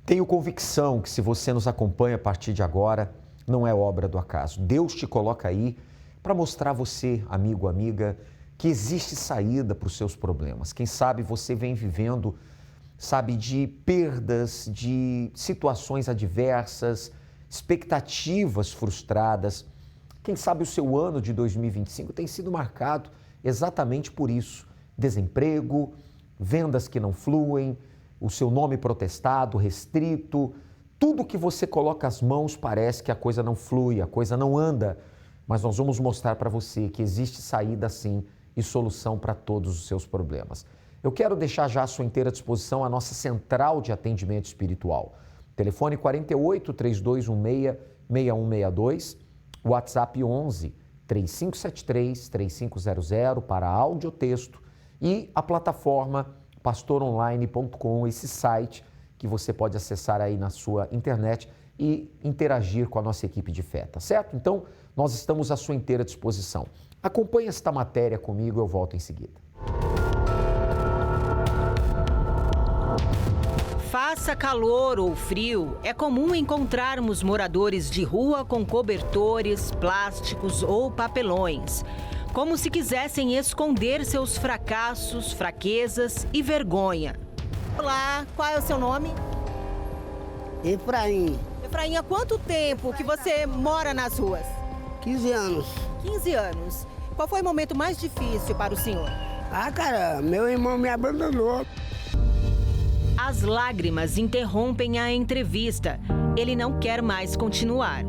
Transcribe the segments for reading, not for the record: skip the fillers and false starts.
Tenho convicção que se você nos acompanha a partir de agora, não é obra do acaso. Deus te coloca aí para mostrar a você, amigo, amiga, que existe saída para os seus problemas. Quem sabe você vem vivendo, sabe, de perdas, de situações adversas, expectativas frustradas. Quem sabe o seu ano de 2025 tem sido marcado exatamente por isso. Desemprego, vendas que não fluem, o seu nome protestado, restrito, tudo que você coloca as mãos parece que a coisa não flui, a coisa não anda. Mas nós vamos mostrar para você que existe saída sim e solução para todos os seus problemas. Eu quero deixar já à sua inteira disposição a nossa central de atendimento espiritual. Telefone 48 3216 6162, WhatsApp 11 3573 3500 para áudio ou texto e a plataforma pastoronline.com, esse site que você pode acessar aí na sua internet e interagir com a nossa equipe de fé, tá certo? Então, nós estamos à sua inteira disposição. Acompanhe esta matéria comigo, eu volto em seguida. Faça calor ou frio, é comum encontrarmos moradores de rua com cobertores, plásticos ou papelões, como se quisessem esconder seus fracassos, fraquezas e vergonha. Olá, qual é o seu nome? Efraim, Efraim, há quanto tempo que você mora nas ruas? 15 anos. 15 anos. Qual foi o momento mais difícil para o senhor? Cara, meu irmão me abandonou. As lágrimas interrompem a entrevista. Ele não quer mais continuar.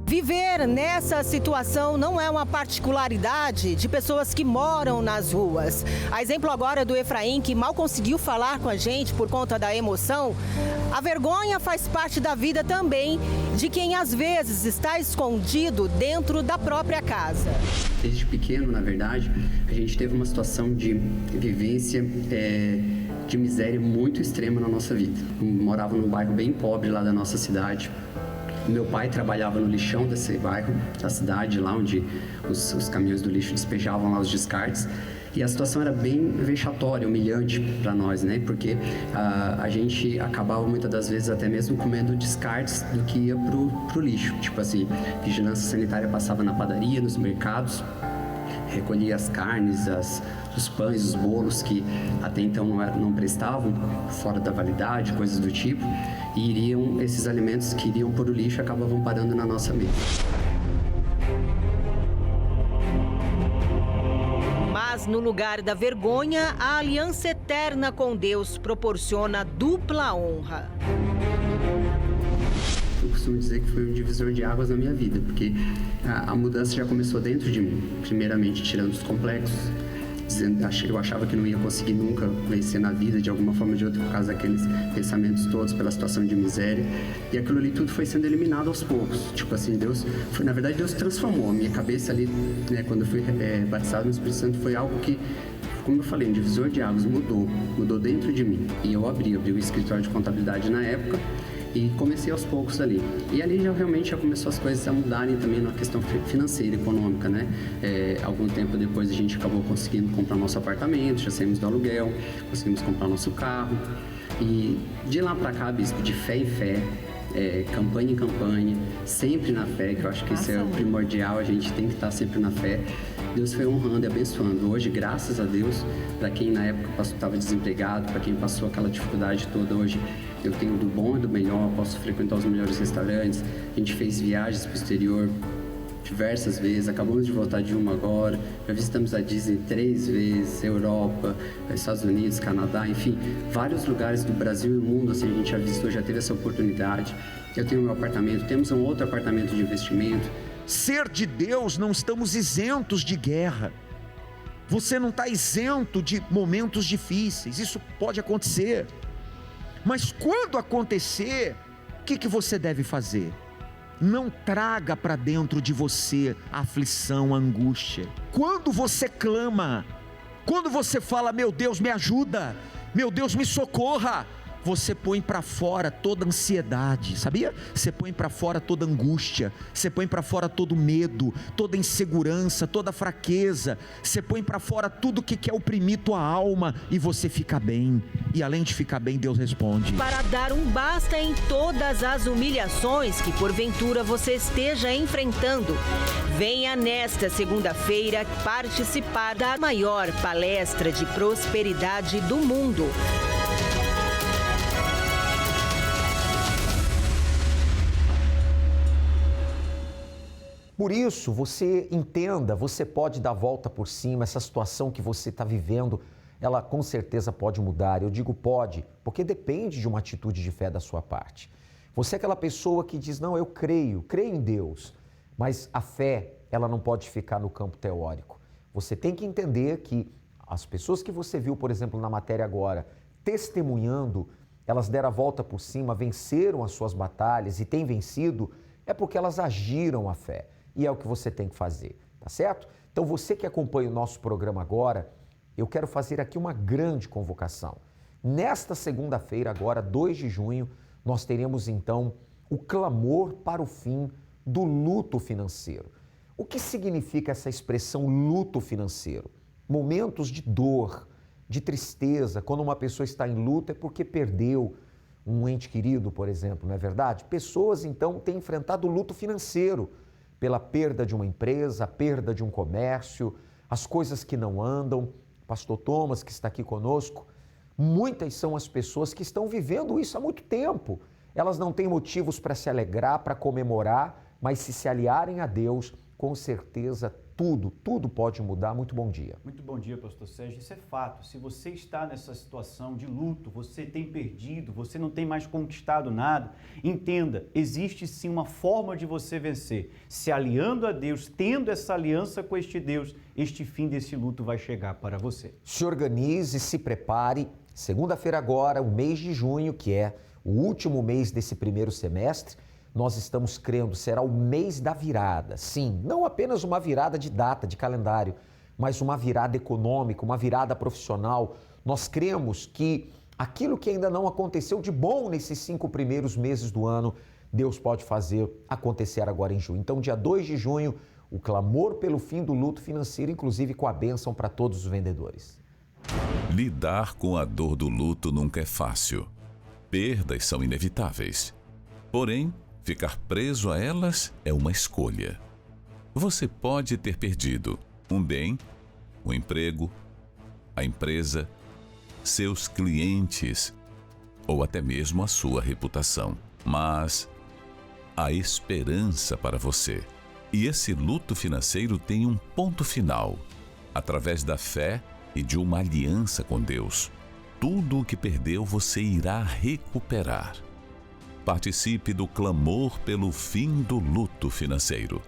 Viver nessa situação não é uma particularidade de pessoas que moram nas ruas. A exemplo agora do Efraim, que mal conseguiu falar com a gente por conta da emoção. A vergonha faz parte da vida também de quem às vezes está escondido dentro da própria casa. Desde pequeno, na verdade, a gente teve uma situação de vivência de miséria muito extrema na nossa vida. Eu morava num bairro bem pobre lá da nossa cidade. Meu pai trabalhava no lixão desse bairro, da cidade, lá onde os caminhões do lixo despejavam lá os descartes. E a situação era bem vexatória, humilhante para nós, né? Porque a gente acabava muitas das vezes até mesmo comendo descartes do que ia pro lixo. Tipo assim, vigilância sanitária passava na padaria, nos mercados, recolhia as carnes, os pães, os bolos que até então não prestavam, fora da validade, coisas do tipo. E esses alimentos que iriam para o lixo acabavam parando na nossa mesa. Mas no lugar da vergonha, a aliança eterna com Deus proporciona dupla honra. Eu costumo dizer que foi um divisor de águas na minha vida, porque a mudança já começou dentro de mim. Primeiramente, tirando os complexos, eu achava que não ia conseguir nunca vencer na vida de alguma forma ou de outra por causa daqueles pensamentos todos, pela situação de miséria. E aquilo ali tudo foi sendo eliminado aos poucos. Tipo assim, Deus transformou a minha cabeça ali, né, quando eu fui batizado no Espírito Santo, foi algo que, como eu falei, um divisor de águas, mudou dentro de mim. E eu abri o escritório de contabilidade na época e comecei aos poucos ali. E ali já começou as coisas a mudarem também na questão financeira, econômica, né? Algum tempo depois a gente acabou conseguindo comprar nosso apartamento, já saímos do aluguel, conseguimos comprar nosso carro. E de lá pra cá, bispo, de fé em fé, campanha em campanha, sempre na fé, que eu acho que isso é o primordial, a gente tem que estar sempre na fé. Deus foi honrando e abençoando. Hoje, graças a Deus, para quem na época estava desempregado, para quem passou aquela dificuldade toda, hoje eu tenho do bom e do melhor, posso frequentar os melhores restaurantes, a gente fez viagens para o exterior diversas vezes, acabamos de voltar de uma agora, já visitamos a Disney 3 vezes, Europa, Estados Unidos, Canadá, enfim, vários lugares do Brasil e do mundo, assim, a gente já visitou, já teve essa oportunidade. Eu tenho meu apartamento, temos um outro apartamento de investimento. Ser de Deus, não estamos isentos de guerra. Você não está isento de momentos difíceis, isso pode acontecer. Mas quando acontecer, o que você deve fazer? Não traga para dentro de você a aflição, a angústia. Quando você clama, quando você fala, meu Deus me ajuda, meu Deus me socorra, você põe para fora toda ansiedade, sabia? Você põe para fora toda angústia, você põe para fora todo medo, toda insegurança, toda fraqueza, você põe para fora tudo que quer oprimir tua alma e você fica bem. E além de ficar bem, Deus responde. Para dar um basta em todas as humilhações que porventura você esteja enfrentando, venha nesta segunda-feira participar da maior palestra de prosperidade do mundo. Por isso, você entenda, você pode dar a volta por cima, essa situação que você está vivendo, ela com certeza pode mudar. Eu digo pode, porque depende de uma atitude de fé da sua parte. Você é aquela pessoa que diz, não, eu creio em Deus, mas a fé, ela não pode ficar no campo teórico. Você tem que entender que as pessoas que você viu, por exemplo, na matéria agora, testemunhando, elas deram a volta por cima, venceram as suas batalhas e têm vencido, é porque elas agiram a fé. E é o que você tem que fazer, tá certo? Então você que acompanha o nosso programa agora, eu quero fazer aqui uma grande convocação. Nesta segunda-feira, agora, 2 de junho, nós teremos então o clamor para o fim do luto financeiro. O que significa essa expressão luto financeiro? Momentos de dor, de tristeza. Quando uma pessoa está em luto é porque perdeu um ente querido, por exemplo, não é verdade? Pessoas então têm enfrentado o luto financeiro pela perda de uma empresa, a perda de um comércio, as coisas que não andam. Pastor Thomas, que está aqui conosco, muitas são as pessoas que estão vivendo isso há muito tempo. Elas não têm motivos para se alegrar, para comemorar, mas se aliarem a Deus, com certeza tudo pode mudar. Muito bom dia. Muito bom dia, pastor Sérgio. Isso é fato. Se você está nessa situação de luto, você tem perdido, você não tem mais conquistado nada, entenda, existe sim uma forma de você vencer. Se aliando a Deus, tendo essa aliança com este Deus, este fim desse luto vai chegar para você. Se organize, se prepare. Segunda-feira agora, o mês de junho, que é o último mês desse primeiro semestre, nós estamos crendo, será o mês da virada. Sim, não apenas uma virada de data, de calendário, mas uma virada econômica, uma virada profissional. Nós cremos que aquilo que ainda não aconteceu de bom nesses 5 primeiros meses do ano, Deus pode fazer acontecer agora em junho. Então, dia 2 de junho, o clamor pelo fim do luto financeiro, inclusive com a bênção para todos os vendedores. Lidar com a dor do luto nunca é fácil. Perdas são inevitáveis. Porém, ficar preso a elas é uma escolha. Você pode ter perdido um bem, um emprego, a empresa, seus clientes ou até mesmo a sua reputação. Mas há esperança para você. E esse luto financeiro tem um ponto final. Através da fé e de uma aliança com Deus, tudo o que perdeu você irá recuperar. Participe do clamor pelo fim do luto financeiro.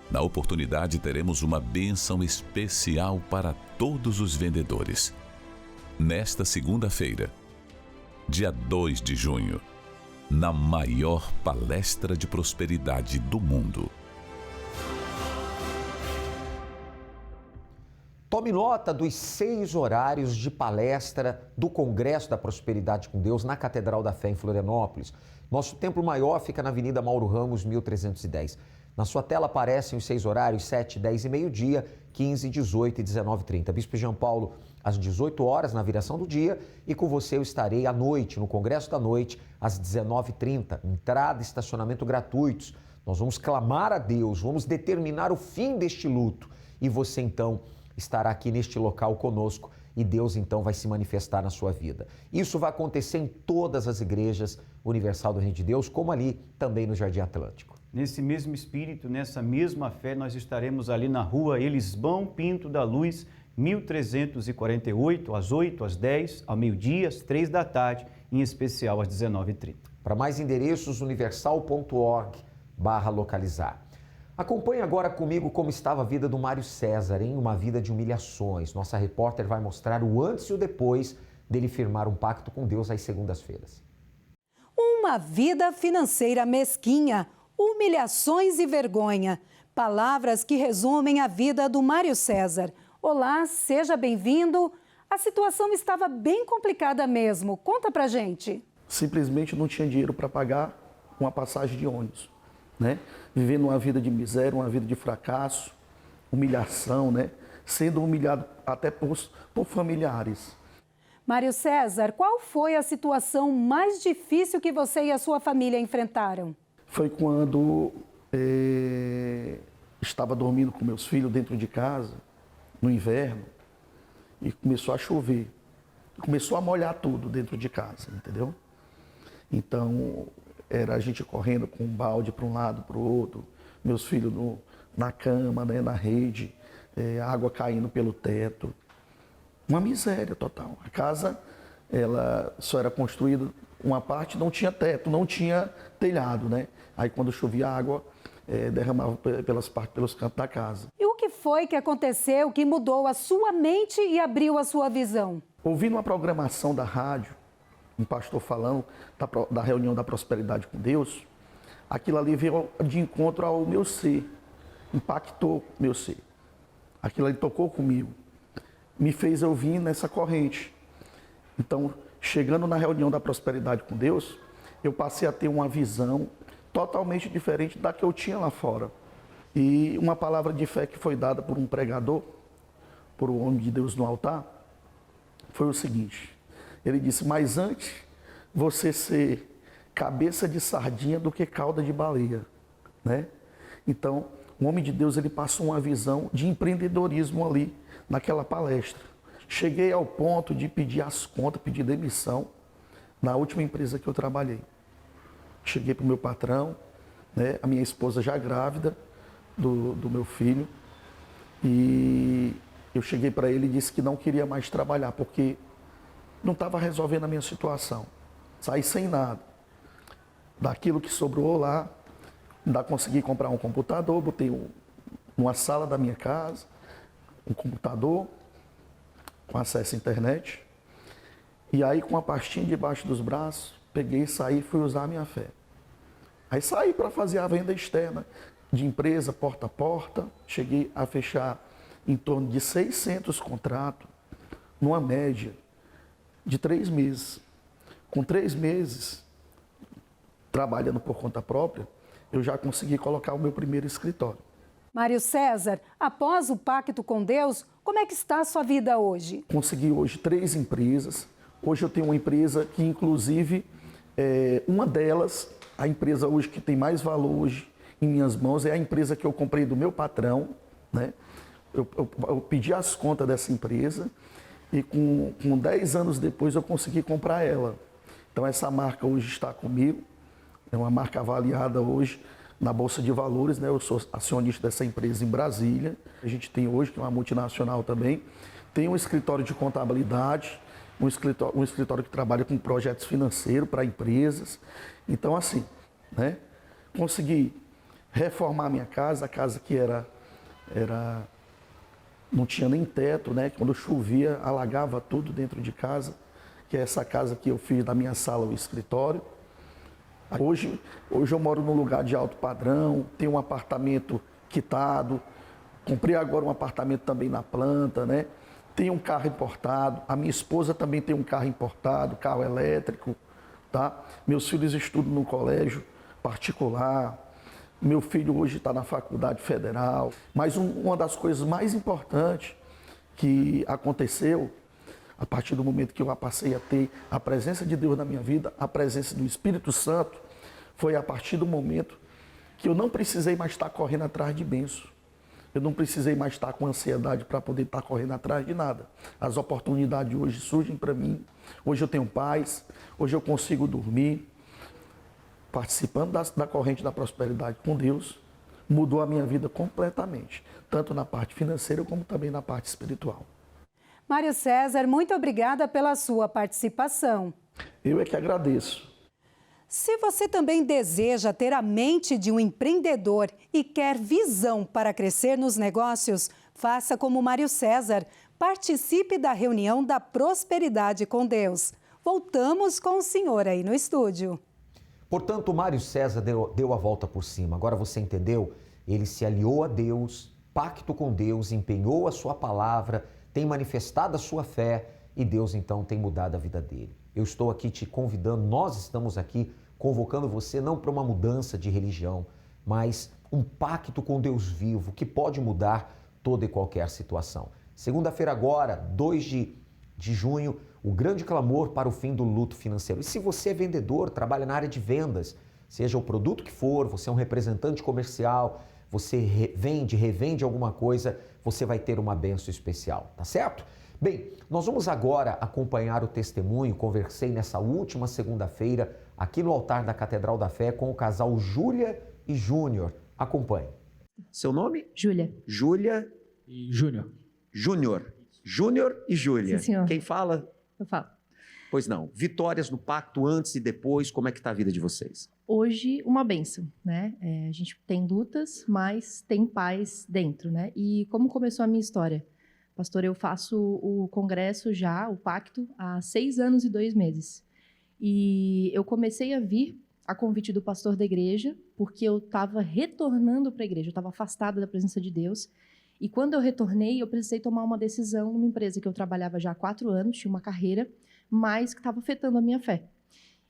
Na oportunidade, teremos uma bênção especial para todos os vendedores. Nesta segunda-feira, dia 2 de junho, na maior palestra de prosperidade do mundo. Tome nota dos 6 horários de palestra do Congresso da Prosperidade com Deus na Catedral da Fé em Florianópolis. Nosso templo maior fica na Avenida Mauro Ramos, 1310. Na sua tela aparecem os 6 horários, 7, 10 e meio-dia, 15, 18 e 19h30. Bispo João Paulo, às 18 horas, na viração do dia, e com você eu estarei à noite, no Congresso da Noite, às 19h30. Entrada e estacionamento gratuitos. Nós vamos clamar a Deus, vamos determinar o fim deste luto. E você, então, estará aqui neste local conosco e Deus, então, vai se manifestar na sua vida. Isso vai acontecer em todas as igrejas Universal do Reino de Deus, como ali também no Jardim Atlântico. Nesse mesmo espírito, nessa mesma fé, nós estaremos ali na rua Elisbão Pinto da Luz, 1348, às 8, às 10, ao meio-dia, às 3 da tarde, em especial às 19h30. Para mais endereços, universal.org/localizar. Acompanhe agora comigo como estava a vida do Mário César, em uma vida de humilhações. Nossa repórter vai mostrar o antes e o depois dele firmar um pacto com Deus às segundas-feiras. Uma vida financeira mesquinha, humilhações e vergonha. Palavras que resumem a vida do Mário César. Olá, seja bem-vindo. A situação estava bem complicada mesmo. Conta pra gente. simplesmente não tinha dinheiro para pagar uma passagem de ônibus, né? Vivendo uma vida de miséria, uma vida de fracasso, humilhação, né? Sendo humilhado até por familiares. Mário César, qual foi a situação mais difícil que você e a sua família enfrentaram? Foi quando estava dormindo com meus filhos dentro de casa, no inverno, e começou a chover. Começou a molhar tudo dentro de casa, entendeu? Então, era a gente correndo com um balde para um lado, para o outro, meus filhos na cama, né, na rede, água caindo pelo teto. Uma miséria total. A casa, ela só era construída, uma parte não tinha teto, não tinha telhado, né? Aí quando chovia água, derramava pelos cantos da casa. E o que foi que aconteceu que mudou a sua mente e abriu a sua visão? Ouvindo uma programação da rádio, um pastor falando da reunião da prosperidade com Deus, aquilo ali veio de encontro ao meu ser, impactou meu ser. Aquilo ali tocou comigo, me fez eu vir nessa corrente. Então, chegando na reunião da prosperidade com Deus, eu passei a ter uma visão totalmente diferente da que eu tinha lá fora. E uma palavra de fé que foi dada por um pregador, por um homem de Deus no altar, foi o seguinte: ele disse, mas antes você ser cabeça de sardinha do que cauda de baleia, né? Então, o homem de Deus, ele passou uma visão de empreendedorismo ali, naquela palestra. Cheguei ao ponto de pedir as contas, pedir demissão na última empresa que eu trabalhei. Cheguei para o meu patrão, né, a minha esposa já grávida do meu filho, e eu cheguei para ele e disse que não queria mais trabalhar, porque não estava resolvendo a minha situação. Saí sem nada. Daquilo que sobrou lá, ainda consegui comprar um computador, botei numa sala da minha casa, um computador com acesso à internet. E aí, com a pastinha debaixo dos braços, peguei, saí e fui usar a minha fé. Aí saí para fazer a venda externa de empresa, porta a porta. Cheguei a fechar em torno de 600 contratos, numa média de 3 meses. Com 3 meses, trabalhando por conta própria, eu já consegui colocar o meu primeiro escritório. Mário César, após o pacto com Deus, como é que está a sua vida hoje? Consegui hoje 3 empresas. Hoje eu tenho uma empresa que, inclusive, uma delas, a empresa hoje que tem mais valor hoje em minhas mãos, é a empresa que eu comprei do meu patrão, né? Eu pedi as contas dessa empresa e com 10 anos depois eu consegui comprar ela. Então essa marca hoje está comigo, é uma marca avaliada hoje na Bolsa de Valores, né? Eu sou acionista dessa empresa em Brasília. A gente tem hoje, que é uma multinacional também, tem um escritório de contabilidade, um escritório que trabalha com projetos financeiros para empresas. Então, assim, né? Consegui reformar minha casa, a casa que não tinha nem teto, né? Quando chovia, alagava tudo dentro de casa, que é essa casa que eu fiz da minha sala ao escritório. Hoje eu moro num lugar de alto padrão, tenho um apartamento quitado, comprei agora um apartamento também na planta, né? Tenho um carro importado, a minha esposa também tem um carro importado, carro elétrico, tá? Meus filhos estudam no colégio particular, meu filho hoje está na faculdade federal. Mas uma das coisas mais importantes que aconteceu, a partir do momento que eu passei a ter a presença de Deus na minha vida, a presença do Espírito Santo, foi a partir do momento que eu não precisei mais estar correndo atrás de bênção. Eu não precisei mais estar com ansiedade para poder estar correndo atrás de nada. As oportunidades hoje surgem para mim. Hoje eu tenho paz, hoje eu consigo dormir. Participando da corrente da prosperidade com Deus, mudou a minha vida completamente, tanto na parte financeira como também na parte espiritual. Mário César, muito obrigada pela sua participação. Eu é que agradeço. Se você também deseja ter a mente de um empreendedor e quer visão para crescer nos negócios, faça como Mário César. Participe da reunião da prosperidade com Deus. Voltamos com o senhor aí no estúdio. Portanto, o Mário César deu a volta por cima. Agora você entendeu? Ele se aliou a Deus, pacto com Deus, empenhou a sua palavra, tem manifestado a sua fé e Deus então tem mudado a vida dele. eu estou aqui te convidando, nós estamos aqui convocando você não para uma mudança de religião, mas um pacto com Deus vivo que pode mudar toda e qualquer situação. Segunda-feira agora, 2 de junho, o grande clamor para o fim do luto financeiro. E se você é vendedor, trabalha na área de vendas, seja o produto que for, você é um representante comercial, você revende alguma coisa, você vai ter uma bênção especial, tá certo? Bem, nós vamos agora acompanhar o testemunho. Conversei nessa última segunda-feira aqui no altar da Catedral da Fé com o casal Júlia e Júnior. Acompanhe. Seu nome? Júlia. Júlia e Júnior. Júnior. Júnior e Júlia. Sim, senhor. Quem fala? Eu falo. Pois não. Vitórias no pacto antes e depois, como é que está a vida de vocês? Hoje, uma bênção, né? A gente tem lutas, mas tem paz dentro, né? E como começou a minha história? Pastor, eu faço o congresso já, o pacto, há 6 anos e 2 meses. E eu comecei a vir a convite do pastor da igreja, porque eu estava retornando para a igreja, eu estava afastada da presença de Deus. E quando eu retornei, eu precisei tomar uma decisão numa empresa que eu trabalhava já há 4 anos, tinha uma carreira, mas que estava afetando a minha fé.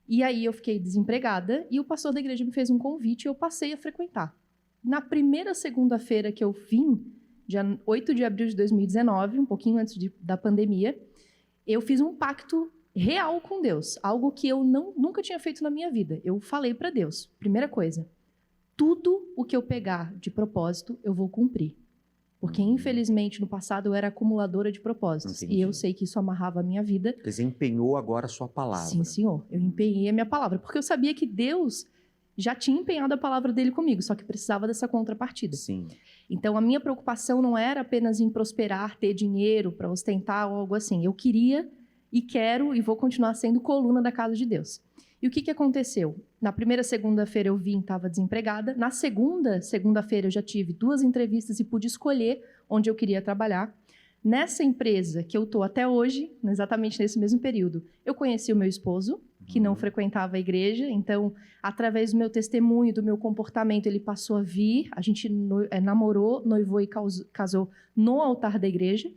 E aí eu fiquei desempregada e o pastor da igreja me fez um convite e eu passei a frequentar. Na primeira segunda-feira que eu vim, dia 8 de abril de 2019, um pouquinho antes da pandemia, eu fiz um pacto real com Deus, algo que eu nunca tinha feito na minha vida. Eu falei para Deus, primeira coisa, tudo o que eu pegar de propósito, eu vou cumprir. Porque, infelizmente, no passado eu era acumuladora de propósitos. Entendi. E eu sei que isso amarrava a minha vida. Você empenhou agora a sua palavra. Sim, senhor. Eu empenhei a minha palavra. Porque eu sabia que Deus já tinha empenhado a palavra dele comigo, só que precisava dessa contrapartida. Sim. Então, a minha preocupação não era apenas em prosperar, ter dinheiro para ostentar ou algo assim. Eu queria e quero e vou continuar sendo coluna da casa de Deus. E o que aconteceu? Na primeira segunda-feira eu vim, estava desempregada. Na segunda segunda-feira eu já tive 2 entrevistas e pude escolher onde eu queria trabalhar. Nessa empresa que eu estou até hoje, exatamente nesse mesmo período, eu conheci o meu esposo, que não frequentava a igreja. Então, através do meu testemunho, do meu comportamento, ele passou a vir. A gente namorou, noivou e casou no altar da igreja.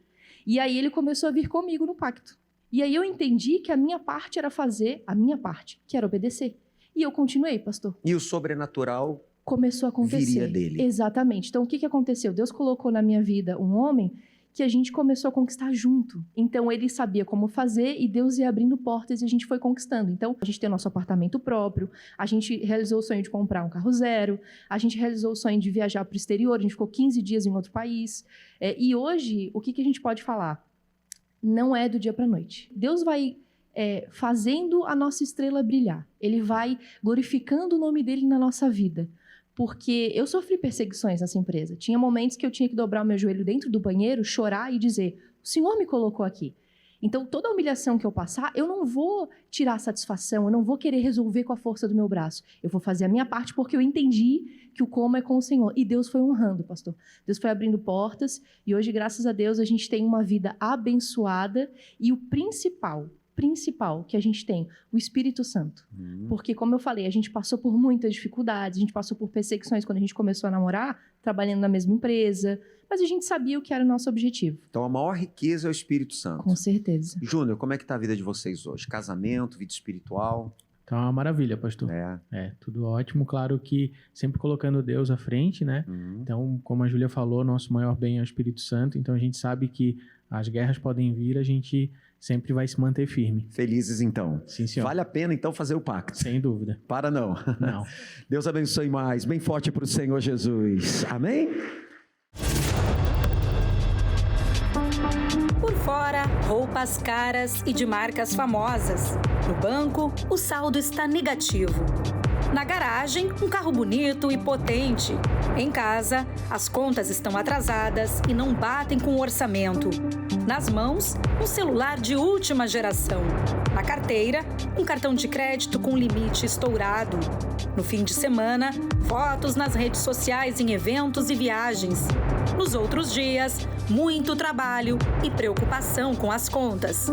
E aí ele começou a vir comigo no pacto. E aí eu entendi que a minha parte era fazer a minha parte, que era obedecer. E eu continuei, pastor. E o sobrenatural começou a acontecer. Viria dele. Exatamente. Então, o que aconteceu? Deus colocou na minha vida um homem que a gente começou a conquistar junto. Então, ele sabia como fazer e Deus ia abrindo portas e a gente foi conquistando. Então, a gente tem o nosso apartamento próprio, a gente realizou o sonho de comprar um carro zero, a gente realizou o sonho de viajar para o exterior, a gente ficou 15 dias em outro país. E hoje, o que a gente pode falar? Não é do dia para a noite. Deus vai fazendo a nossa estrela brilhar. Ele vai glorificando o nome dele na nossa vida. Porque eu sofri perseguições nessa empresa. Tinha momentos que eu tinha que dobrar o meu joelho dentro do banheiro, chorar e dizer, o Senhor me colocou aqui. Então, toda a humilhação que eu passar, eu não vou tirar satisfação, eu não vou querer resolver com a força do meu braço. Eu vou fazer a minha parte porque eu entendi que o como é com o Senhor. E Deus foi honrando, pastor. Deus foi abrindo portas e hoje, graças a Deus, a gente tem uma vida abençoada e o principal que a gente tem, o Espírito Santo. Porque, como eu falei, a gente passou por muitas dificuldades, a gente passou por perseguições quando a gente começou a namorar, trabalhando na mesma empresa, mas a gente sabia o que era o nosso objetivo. Então, a maior riqueza é o Espírito Santo. Com certeza. Júnior, como é que está a vida de vocês hoje? Casamento, vida espiritual? Tá uma maravilha, pastor. Tudo ótimo. Claro que sempre colocando Deus à frente, né? Então, como a Júlia falou, nosso maior bem é o Espírito Santo. Então, a gente sabe que as guerras podem vir, a gente sempre vai se manter firme. Felizes, então. Sim, senhor. Vale a pena, então, fazer o pacto. Sem dúvida. Para não. Não. Deus abençoe mais. Bem forte para o Senhor Jesus. Amém? Por fora, roupas caras e de marcas famosas. No banco, o saldo está negativo. Na garagem, um carro bonito e potente. Em casa, as contas estão atrasadas e não batem com o orçamento. Nas mãos, um celular de última geração. Na carteira, um cartão de crédito com limite estourado. No fim de semana, fotos nas redes sociais em eventos e viagens. Nos outros dias, muito trabalho e preocupação com as contas.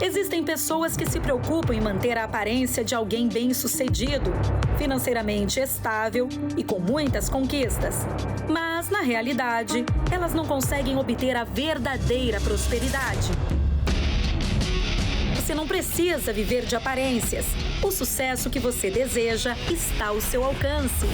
Existem pessoas que se preocupam em manter a aparência de alguém bem-sucedido, financeiramente estável e com muitas conquistas. Mas, na realidade, elas não conseguem obter a verdadeira prosperidade. você não precisa viver de aparências. O sucesso que você deseja está ao seu alcance.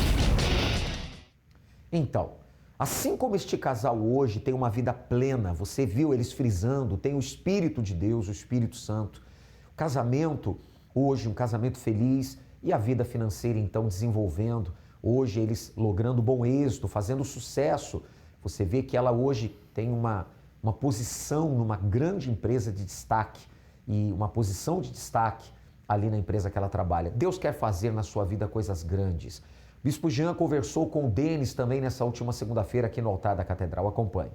Então, assim como este casal hoje tem uma vida plena, você viu eles frisando, tem o Espírito de Deus, o Espírito Santo. O casamento, hoje, um casamento feliz e a vida financeira, então, desenvolvendo. Hoje, eles logrando bom êxito, fazendo sucesso. Você vê que ela hoje tem uma posição numa grande empresa de destaque e uma posição de destaque ali na empresa que ela trabalha. Deus quer fazer na sua vida coisas grandes. Bispo Jean conversou com o Denis também nessa última segunda-feira aqui no altar da Catedral. Acompanhe.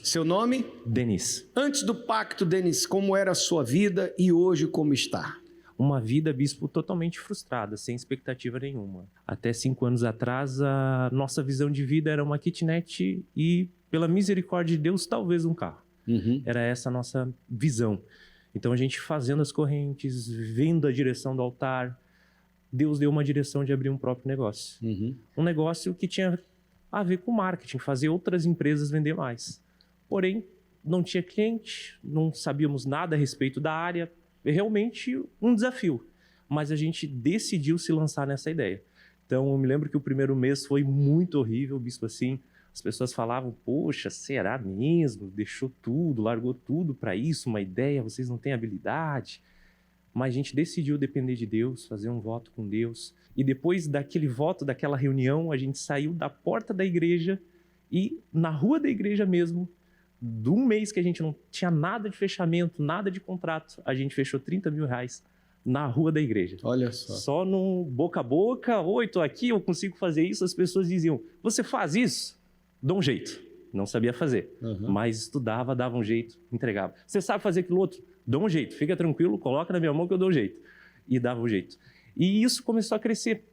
Seu nome? Denis. Antes do pacto, Denis, como era a sua vida e hoje como está? Uma vida, bispo, totalmente frustrada, sem expectativa nenhuma. Até 5 anos atrás, a nossa visão de vida era uma kitnet e, pela misericórdia de Deus, talvez um carro. Era essa a nossa visão. Então, a gente fazendo as correntes, vendo a direção do altar, Deus deu uma direção de abrir um próprio negócio. Um negócio que tinha a ver com marketing, fazer outras empresas vender mais. Porém, não tinha cliente, não sabíamos nada a respeito da área, realmente um desafio. Mas a gente decidiu se lançar nessa ideia. Então, eu me lembro que o primeiro mês foi muito horrível, bispo, assim. As pessoas falavam, poxa, será mesmo? Deixou tudo, largou tudo para isso, uma ideia, vocês não têm habilidade. Mas a gente decidiu depender de Deus, fazer um voto com Deus. E depois daquele voto, daquela reunião, a gente saiu da porta da igreja e na rua da igreja mesmo, de um mês que a gente não tinha nada de fechamento, nada de contrato, a gente fechou R$30 mil na rua da igreja. Olha só. Só no boca a boca, oi, tô aqui, eu consigo fazer isso. As pessoas diziam, você faz isso? Dá um jeito. Não sabia fazer, mas estudava, dava um jeito, entregava. Você sabe fazer aquilo outro? Dá um jeito, fica tranquilo, coloca na minha mão que eu dou um jeito. E dava um jeito. E isso começou a crescer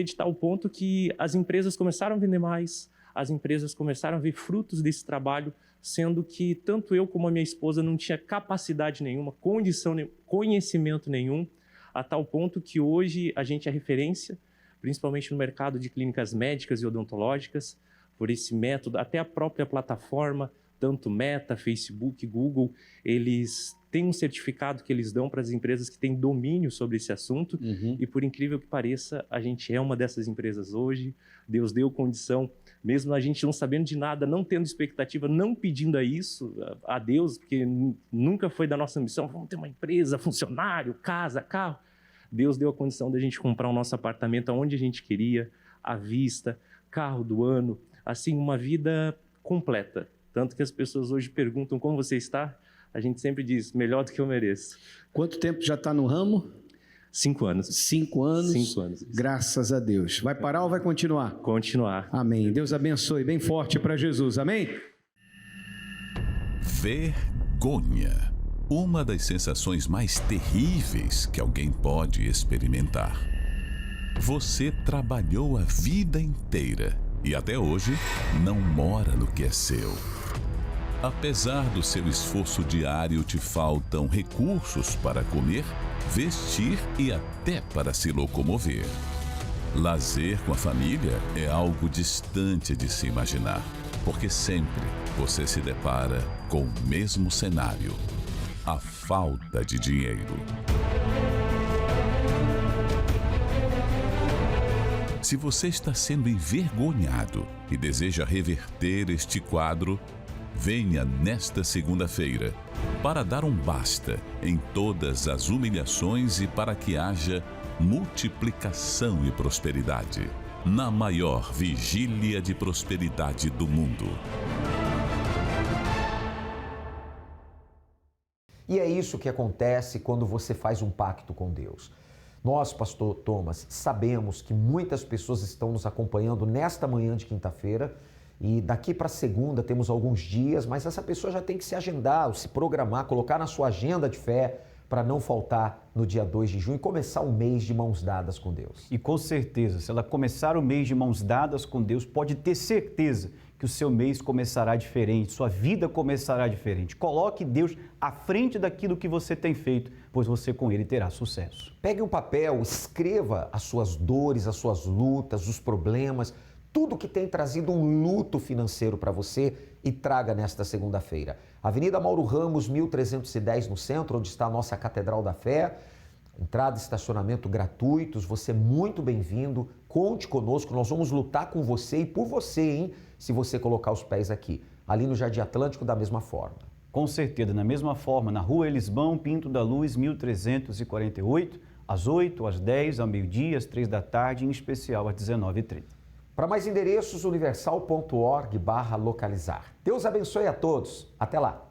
de tal ponto que as empresas começaram a vender mais, as empresas começaram a ver frutos desse trabalho, sendo que tanto eu como a minha esposa não tinha capacidade nenhuma, conhecimento nenhum, a tal ponto que hoje a gente é referência, principalmente no mercado de clínicas médicas e odontológicas, por esse método, até a própria plataforma, tanto Meta, Facebook, Google, eles têm um certificado que eles dão para as empresas que têm domínio sobre esse assunto e, por incrível que pareça, a gente é uma dessas empresas hoje. Deus deu condição, mesmo a gente não sabendo de nada, não tendo expectativa, não pedindo a Deus, porque nunca foi da nossa missão, vamos ter uma empresa, funcionário, casa, carro. Deus deu a condição da gente comprar o nosso apartamento onde a gente queria, à vista, carro do ano, assim, uma vida completa. Tanto que as pessoas hoje perguntam como você está, a gente sempre diz, melhor do que eu mereço. Quanto tempo já está no ramo? 5 anos. 5 anos? 5 anos. Graças a Deus. Vai parar ou vai continuar? Continuar. Amém. Deus abençoe. Bem forte para Jesus. Amém? Vergonha. Uma das sensações mais terríveis que alguém pode experimentar. Você trabalhou a vida inteira e até hoje não mora no que é seu. Apesar do seu esforço diário, te faltam recursos para comer, vestir e até para se locomover. Lazer com a família é algo distante de se imaginar, porque sempre você se depara com o mesmo cenário: a falta de dinheiro. Se você está sendo envergonhado e deseja reverter este quadro, venha nesta segunda-feira para dar um basta em todas as humilhações e para que haja multiplicação e prosperidade na maior vigília de prosperidade do mundo. E é isso que acontece quando você faz um pacto com Deus. Nós, pastor Thomas, sabemos que muitas pessoas estão nos acompanhando nesta manhã de quinta-feira e daqui para segunda temos alguns dias, mas essa pessoa já tem que se agendar, se programar, colocar na sua agenda de fé para não faltar no dia 2 de junho e começar o mês de mãos dadas com Deus. E com certeza, se ela começar o mês de mãos dadas com Deus, pode ter certeza que o seu mês começará diferente, sua vida começará diferente. Coloque Deus à frente daquilo que você tem feito, pois você com Ele terá sucesso. Pegue um papel, escreva as suas dores, as suas lutas, os problemas, tudo que tem trazido um luto financeiro para você e traga nesta segunda-feira. Avenida Mauro Ramos, 1310 no centro, onde está a nossa Catedral da Fé. Entrada e estacionamento gratuitos, você é muito bem-vindo. Conte conosco, nós vamos lutar com você e por você, hein? Se você colocar os pés aqui. Ali no Jardim Atlântico, da mesma forma. Com certeza, da mesma forma, na Rua Elisbão Pinto da Luz, 1348, às 8, às 10, ao meio-dia, às 3 da tarde, em especial às 19h30. Para mais endereços, universal.org/localizar. Deus abençoe a todos. Até lá.